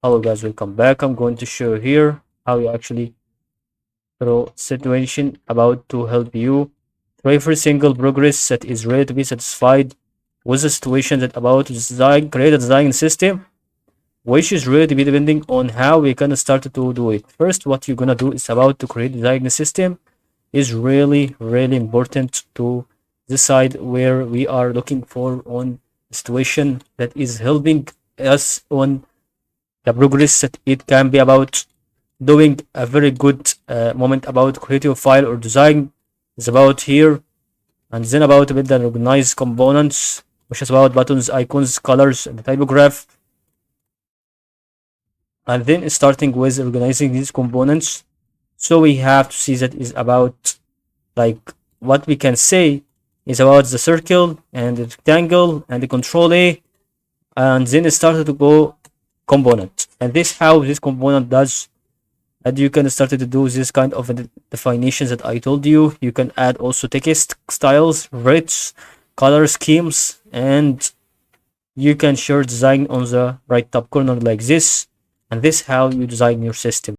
Hello guys, welcome back. I'm going to show here how you actually through situation about to help you through every single progress that is ready to be satisfied with the situation that about to design create a design system which is really to be depending on how we can start to do it. First, what you're gonna do is about to create design system is really important to decide where we are looking for on situation that is helping us on the progress that it can be about doing a very good moment about creative file or design is about here, and then about build and organize components, which is about buttons, icons, colors, and the typograph, and then starting with organizing these components. So we have to see that is about like what we can say is about the circle and the rectangle and the control A, and then it started to go component, and this how this component does. And you can start to do this kind of definitions that I told you. You can add also text styles, rich color schemes, and you can share design on the right top corner like this. And this how you design your system.